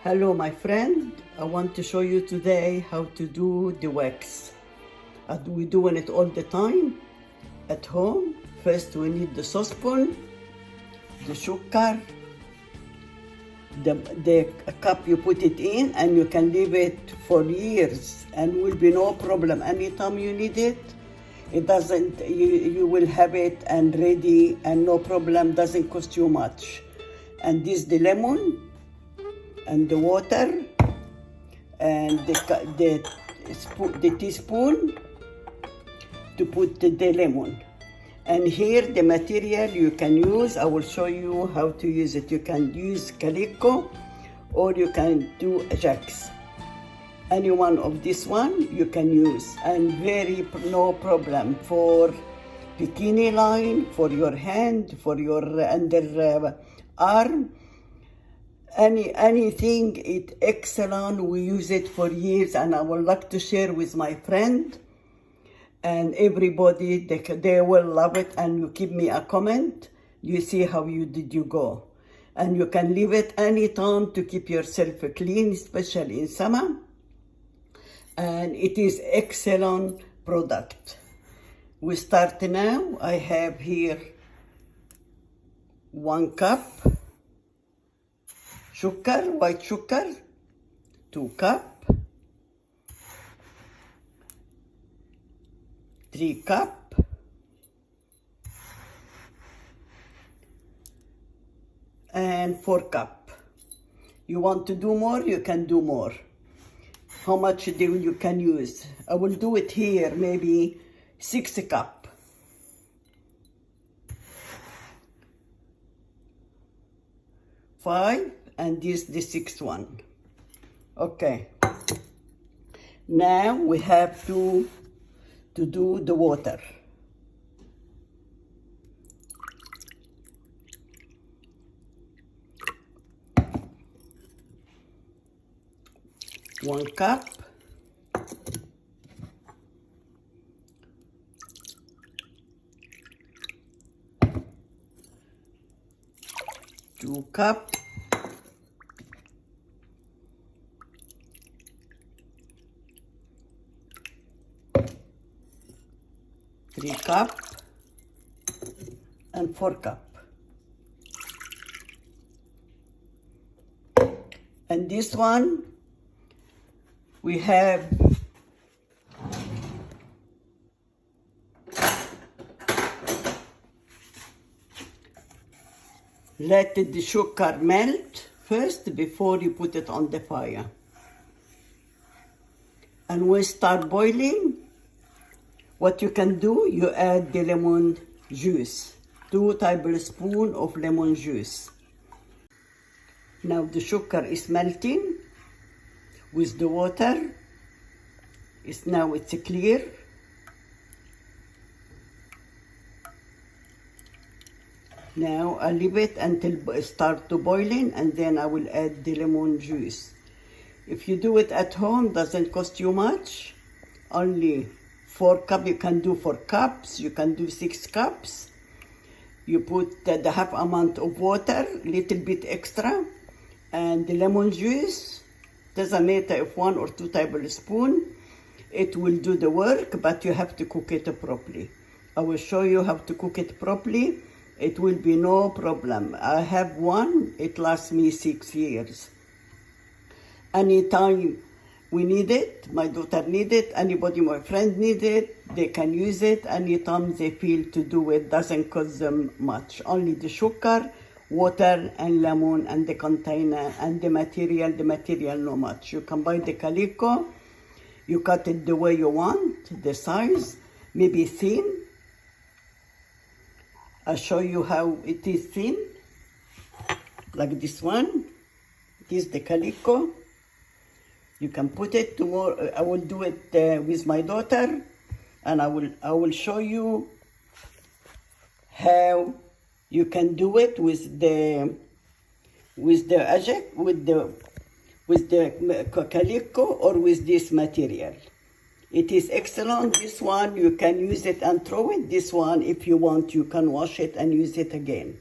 Hello my friend, I want to show you today how to do the wax. We're doing it all the time at home. First we need the saucepan, the sugar, the cup you put it in, and you can leave it for years and will be no problem. Anytime you need it, it doesn't, you will have it and ready and no problem, doesn't cost you much. And this the lemon and the water and the teaspoon to put the lemon. And here the material you can use, I will show you how to use it. You can use calico or you can do Ajax. Any one of this one you can use, and no problem for bikini line, for your hand, for your under arm. Anything, it's excellent. We use it for years, and I would like to share with my friend and everybody. They will love it, and you give me a comment. You see how you go, and you can leave it anytime to keep yourself clean, especially in summer. And it is excellent product. We start now. I have here 1 cup sugar, white sugar, 2 cup, 3 cup, and 4 cup. You want to do more, you can do more. How much you can use? I will do it here, maybe 6 cup. 5, and this the 6th one. Okay. Now we have to do the water. One cup. 2 cup. 3 cup, and 4 cup. And this one, we have let the sugar melt first before you put it on the fire. And when it start boiling, what you can do, you add the lemon juice, 2 tablespoons of lemon juice. Now the sugar is melting with the water. Now it's clear. Now I leave it until it start to boiling, and then I will add the lemon juice. If you do it at home, doesn't cost you much. Only 4 cups, you can do 4 cups, you can do 6 cups. You put the half amount of water, little bit extra, and the lemon juice. Doesn't matter if 1 or 2 tablespoons. It will do the work, but you have to cook it properly. I will show you how to cook it properly. It will be no problem. I have one, it lasts me 6 years. Anytime we need it, my daughter need it, anybody, my friend need it, they can use it anytime they feel to do it. Doesn't cost them much. Only the sugar, water, and lemon, and the container, and the material not much. You can buy the calico, you cut it the way you want, the size, maybe thin. I'll show you how it is thin, like this one. This is the calico. You can put it to more. I will do it with my daughter, and I will show you how you can do it with the Ajax, with the calico, or with this material. It is excellent. This one, you can use it and throw it. This one, if you want, you can wash it and use it again.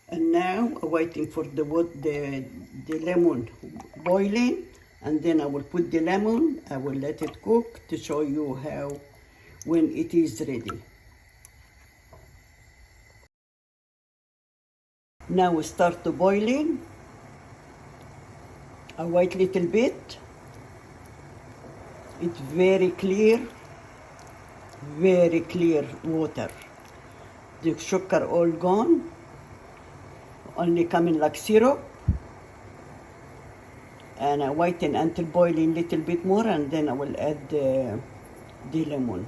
And now waiting for the lemon boiling, and then I will put the lemon. I will let it cook to show you how when it is ready. Now we start to boiling. I wait little bit. It's very clear water. The sugar all gone, only coming like syrup. And I waiting until boiling little bit more, and then I will add the lemon.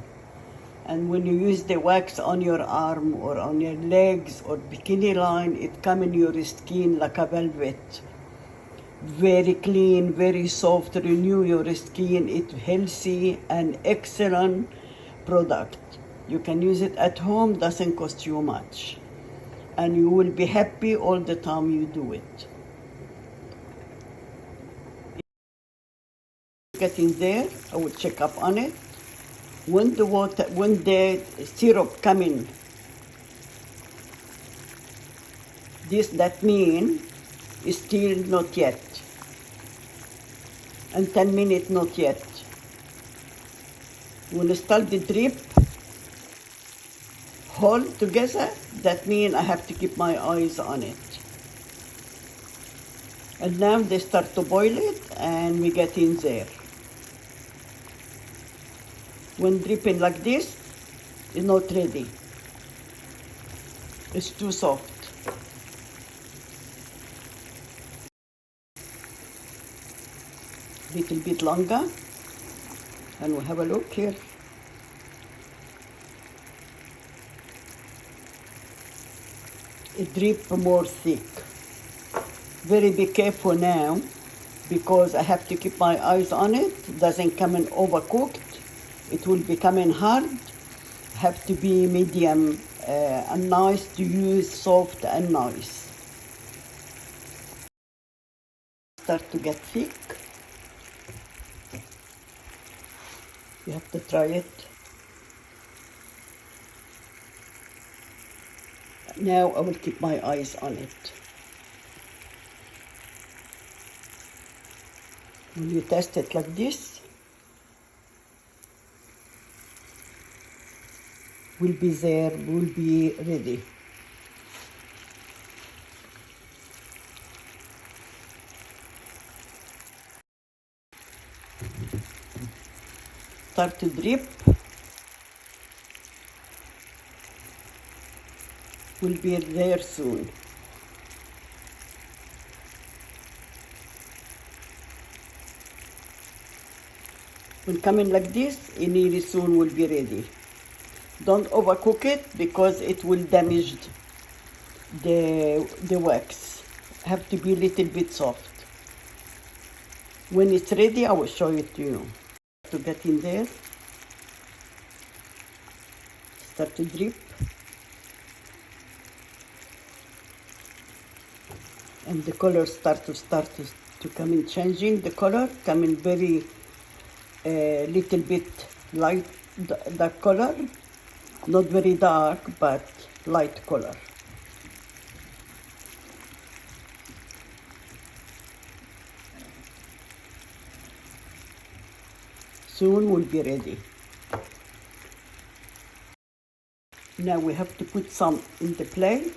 And when you use the wax on your arm or on your legs or bikini line, it come in your skin like a velvet. Very clean, very soft, renew your skin. It's healthy and excellent product. You can use it at home, doesn't cost you much. And you will be happy all the time you do it. Getting there, I will check up on it. When the syrup come in, that mean still not yet. And 10 minutes not yet. When I start the drip, hold together, that means I have to keep my eyes on it. And now they start to boil it, and we get in there. When dripping like this, it's not ready. It's too soft. Little bit longer, and we'll have a look here. It drip more thick. Very be careful now, because I have to keep my eyes on it. It doesn't come in overcooked. It will be coming hard. Have to be medium and nice to use, soft and nice. Start to get thick. You have to try it. Now I will keep my eyes on it. When you test it like this, will be there, will be ready. Start to drip. Will be there soon. When coming like this, it nearly soon will be ready. Don't overcook it, because it will damage the wax. Have to be a little bit soft. When it's ready, I will show it to you. To get in there, start to drip. And the color start to come in, changing the color, coming very little bit light, the color, not very dark, but light color. Soon will be ready. Now we have to put some in the plate.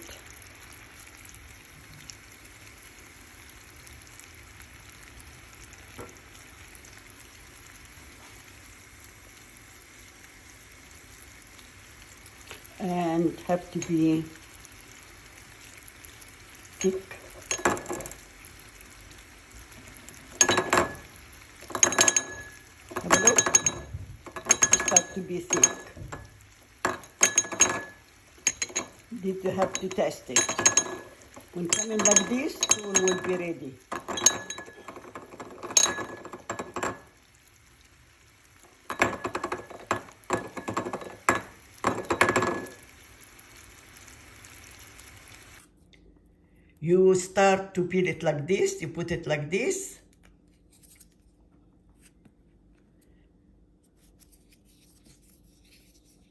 And have to be thick. Have a look. Start to be thick. Did you have to test it? When coming like this, soon will be ready. You start to peel it like this, you put it like this.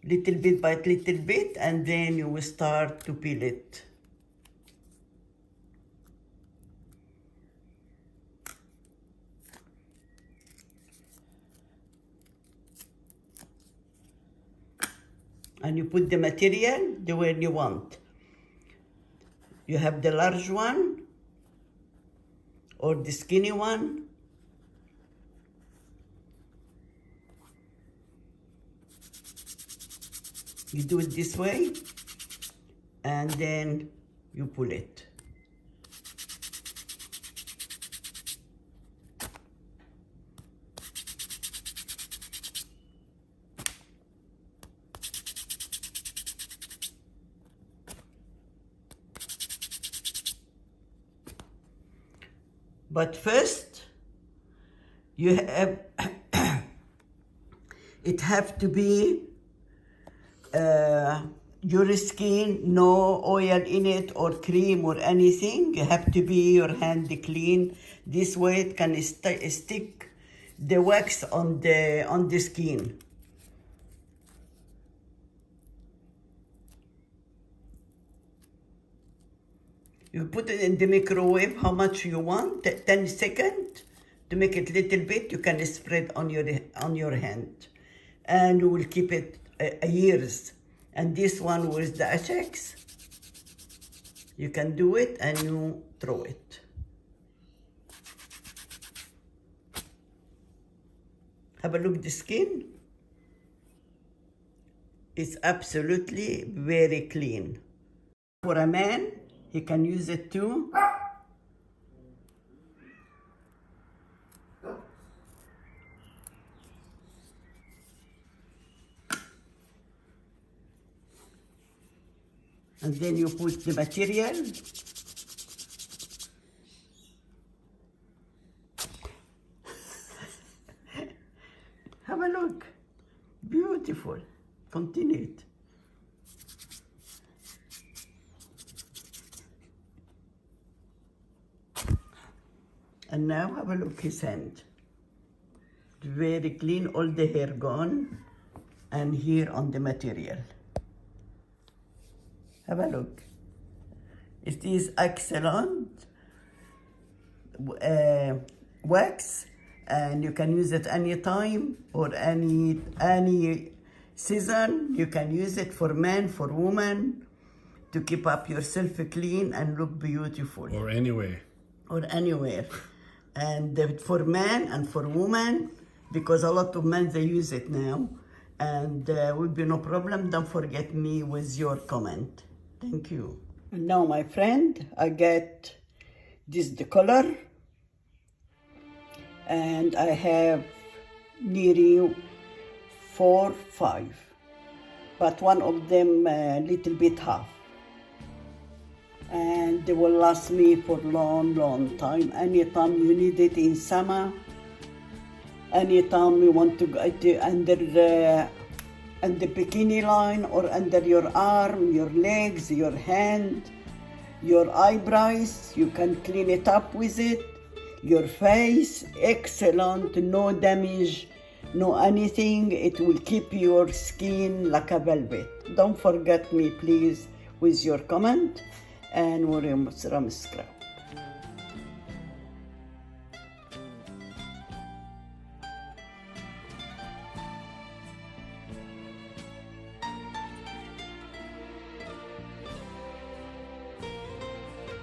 Little bit by little bit, and then you will start to peel it. and you put the material the way you want. You have the large one or the skinny one. You do it this way, and then you pull it. But first, you have it have to be your skin, no oil in it or cream or anything. You have to be your hand clean. This way it can stick the wax on the skin. You put it in the microwave how much you want, 10 seconds. To make it little bit, you can spread on your hand. And you will keep it years. And this one with the Ajax, you can do it and you throw it. Have a look at the skin. It's absolutely very clean. For a man, he can use it too. And then you put the material. Have a look. Beautiful. Continue it. And now have a look his hand. Very clean, all the hair gone, and here on the material. Have a look. It is excellent wax, and you can use it any time or any season. You can use it for men, for women, to keep up yourself clean and look beautiful. Or anywhere. Or anywhere. And for men and for women, because a lot of men, they use it now. And will be no problem. Don't forget me with your comment. Thank you. And now, my friend, I get this the color. And I have nearly 4, 5. But one of them a little bit half. And they will last me for long time. Anytime you need it in summer, anytime you want to go under the bikini line or under your arm, your legs, your hand, your eyebrows, you can clean it up with it. Your face, excellent, no damage, no anything. It will keep your skin like a velvet. Don't forget me, please, with your comment. And we're subscribe.